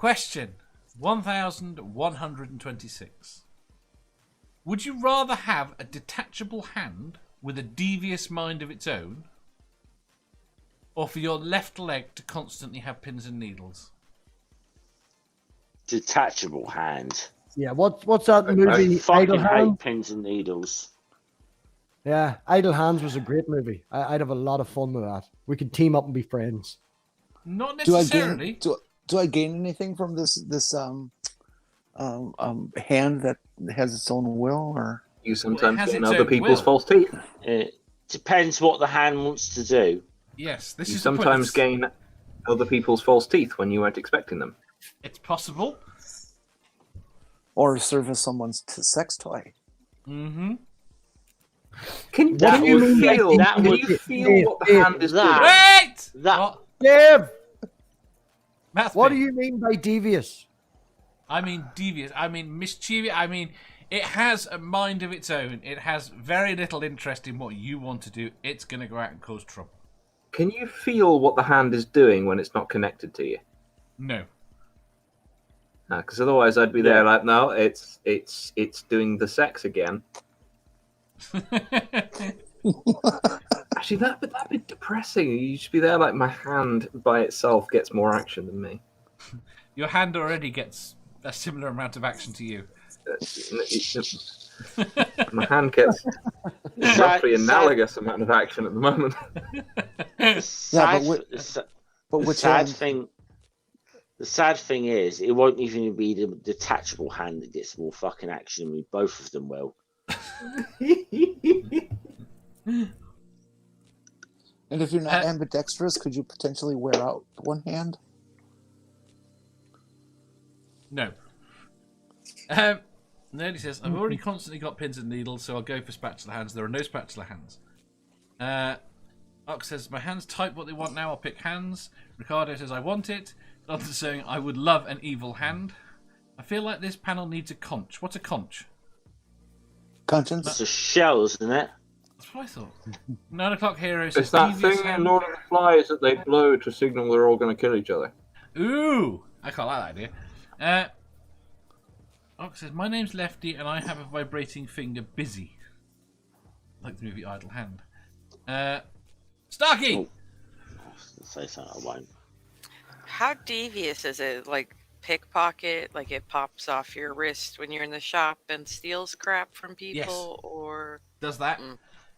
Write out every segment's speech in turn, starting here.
Question 1126. Would you rather have a detachable hand with a devious mind of its own, or for your left leg to constantly have pins and needles? Detachable hand. Yeah, what's that movie? I fucking Idle hate Hands? pins and needles. Yeah, Idle Hands was a great movie. I'd have a lot of fun with that. We could team up and be friends. Not Do I necessarily. gain? Do I gain anything from this hand that has its own will, or You sometimes has gain its other own people's will. false teeth. It depends what the hand wants to do. Yes, this You is the point. sometimes gain other people's false teeth when you weren't expecting them. It's possible. serve as someone's sex toy? Mm-hmm. Can That you would- feel? that Can would- you feel what the hand is doing? Wait! That What? Dave, Maths what bit. do you mean by devious? I mean devious. I mean mischievous. I mean it has a mind of its own. It has very little interest in what you want to do. It's going to go out and cause trouble. Can you feel what the hand is doing when it's not connected to you? No. Because otherwise, I'd be there like, no, it's doing the sex again. Actually, that'd be depressing. You should be there like my hand by itself gets more action than me. Your hand already gets a similar amount of action to you. My hand gets roughly analogous amount of action at the moment. the sad, but which sad hand? thing. The sad thing is, it won't even be the detachable hand that gets more fucking action than me. Both of them will. And if you're not ambidextrous, could you potentially wear out one hand? No. Nerdy says, I've already constantly got pins and needles, so I'll go for spatula hands. There are no spatula hands. Ox says, my hands type what they want now, I'll pick hands. Ricardo says, I want it. Jonathan's saying, I would love an evil hand. I feel like this panel needs a conch. What's a conch? Conscience? It's a shell, isn't it? That's what I thought. 9 o'clock hero says, It's that devious thing hand. in Lord of the Flies that they blow to signal they're all going to kill each other. Ooh, I quite like that idea. Ox says, my name's Lefty and I have a vibrating finger busy. Like the movie Idle Hand. Starkey! Oh. Say something, I won't. How devious is it? Like pickpocket, like it pops off your wrist when you're in the shop and steals crap from people, or Does that.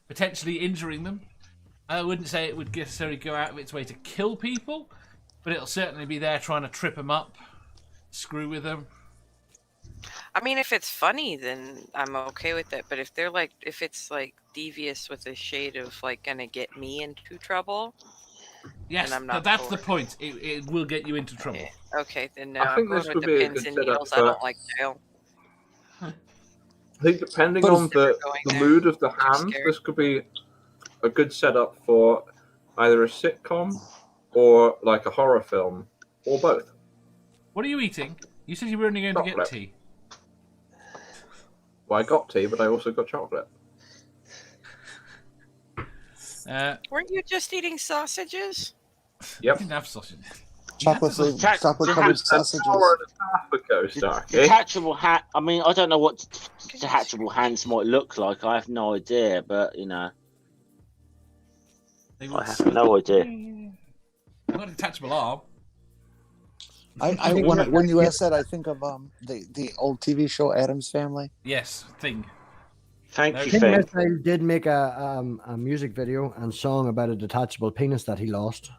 Potentially injuring them. I wouldn't say it would necessarily go out of its way to kill people, but it'll certainly be there trying to trip them up, screw with them. I mean, if it's funny, then I'm okay with it. But if it's like devious with a shade of like gonna get me into trouble, Yes, then I'm not that's for the it. point. It will get you into trouble. Okay, then no, I I'm think going this with would the be a pins good and setup needles. I for- don't like jail. I think depending But on the there. mood of the Too hand, scared. this could be a good setup for either a sitcom or like a horror film, or both. What are you eating? You said you were only going to get Chocolate. tea. Well, I got tea, but I also got chocolate. Weren't you just eating sausages? Yep. I didn't have sausage. Chocolate covered sausages. An hour and a half ago, Starkey. Detachable hand. I mean, I don't know what detachable hands might look like. I have no idea, but you know, They I will have no idea. I've got a detachable arm. When you ask that, I think of the old TV show Addams Family. Yes, thing. Thank No, you, King Finn. Missile did make a music video and song about a detachable penis that he lost.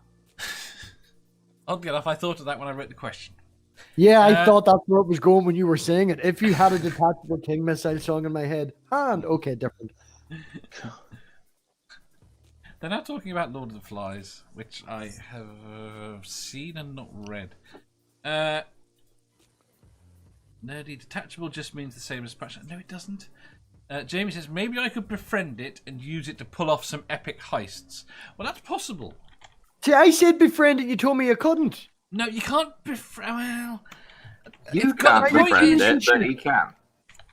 Oddly enough, I thought of that when I wrote the question. Yeah, I thought that's where it was going when you were saying it. If you had a detachable King Missile song in my head, hand, okay, different. They're now talking about Lord of the Flies, which I have seen and not read. Nerdy detachable just means the same as spatula. No, it doesn't. Jamie says, maybe I could befriend it and use it to pull off some epic heists. Well, that's possible. See, I said befriend it, you told me you couldn't. No, you can't befriend... Well... You it's got can't a point. befriend it, but he can.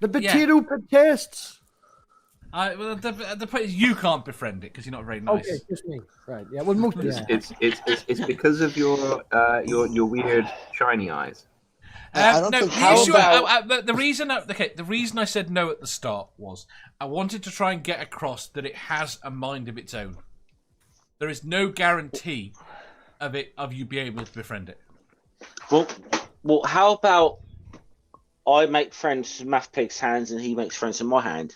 The potato protests. Well, the point is you can't befriend it because you're not very nice. Okay, just me. Right, yeah, well, most It's because of your weird shiny eyes. I don't no, think. the how issue. about- The reason. The reason I said no at the start was I wanted to try and get across that it has a mind of its own. There is no guarantee of you being able to befriend it. Well, how about I make friends with Math Pig's hands and he makes friends with my hand?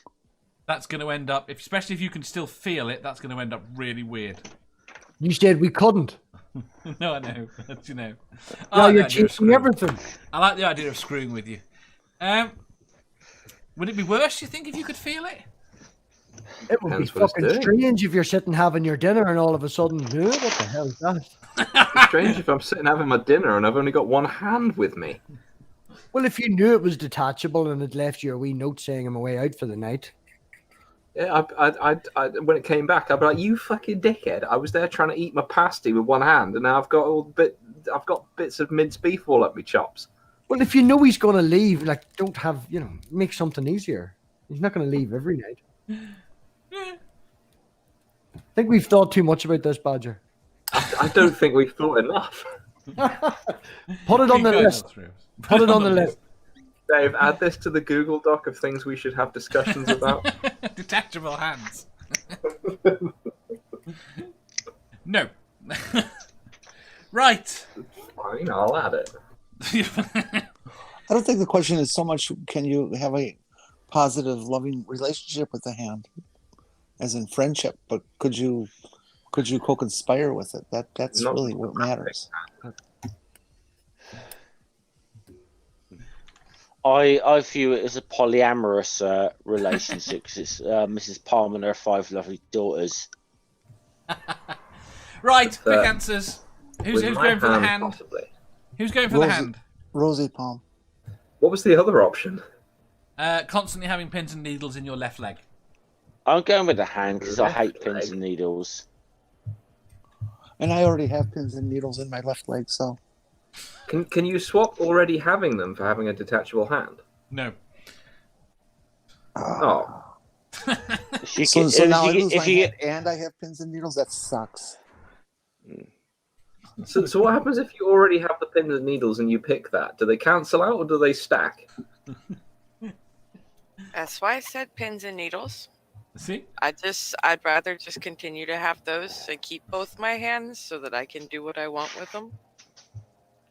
That's going to end up, especially if you can still feel it. That's going to end up really weird. You said we couldn't. No, I know. But, you know. I Now like the you're idea of cheating screwing. everything. I like the idea of screwing with you. Would it be worse, you think, if you could feel it? It would be Depends what it's fucking doing. strange if you're sitting having your dinner and all of a sudden, what the hell is that? It's strange if I'm sitting having my dinner and I've only got one hand with me. Well, if you knew it was detachable and it left you a wee note saying I'm away out for the night. Yeah, I when it came back, I'd be like, "You fucking dickhead! I was there trying to eat my pasty with one hand, and now I've got bits of minced beef all up my chops." Well, if you know he's going to leave, like, don't have, make something easier. He's not going to leave every night. I think we've thought too much about this, Badger. I don't think we've thought enough. Put it on Keep the going, list. Osprey. Put it on the list. Dave, add this to the Google Doc of things we should have discussions about. Detachable hands. No. Right. Fine, I'll add it. I don't think the question is so much can you have a positive, loving relationship with the hand, as in friendship, but could you co-conspire with it? That's Not- really what matters. I view it as a polyamorous relationship because it's Mrs. Palmer and her 5 lovely daughters. Right, quick With, answers. Who's With my going for the hand? Possibly. Who's going for the Rosie. hand? Rosie Palm. What was the other option? Constantly having pins and needles in your left leg. I'm going with the hand because I hate Left pins leg. and needles. And I already have pins and needles in my left leg, so Can you swap already having them for having a detachable hand? No. Oh, If you so, get- so if now you I get- lose if my you hand get- and I have pins and needles. That sucks. so what happens if you already have the pins and needles and you pick that? Do they cancel out or do they stack? That's why I said pins and needles. See? I'd rather just continue to have those and keep both my hands so that I can do what I want with them.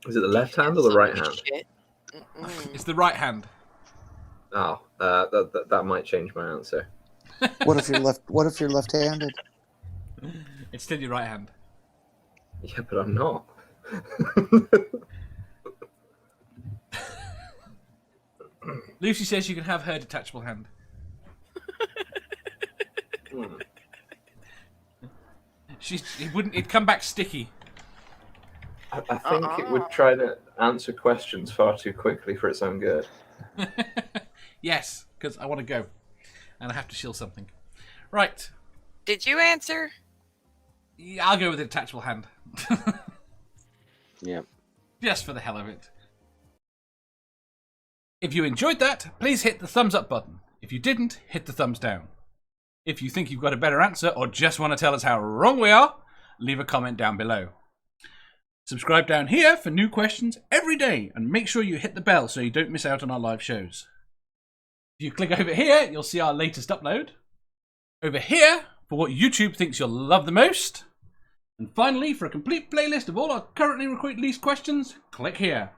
Is it the left hand or the right hand? Shit. Mm-mm. It's the right hand. Oh, that might change my answer. What if you're left-handed? It's still your right hand. Yeah, but I'm not. Lucy says you can have her detachable hand. Hmm. It'd come back sticky. I think it would try to answer questions far too quickly for its own good. Yes, because I want to go. And I have to shield something. Right. Did you answer? Yeah, I'll go with the detachable hand. Yeah. Just for the hell of it. If you enjoyed that, please hit the thumbs up button. If you didn't, hit the thumbs down. If you think you've got a better answer or just want to tell us how wrong we are, leave a comment down below. Subscribe down here for new questions every day and make sure you hit the bell so you don't miss out on our live shows. If you click over here, you'll see our latest upload. Over here, for what YouTube thinks you'll love the most. And finally, for a complete playlist of all our currently released questions, click here.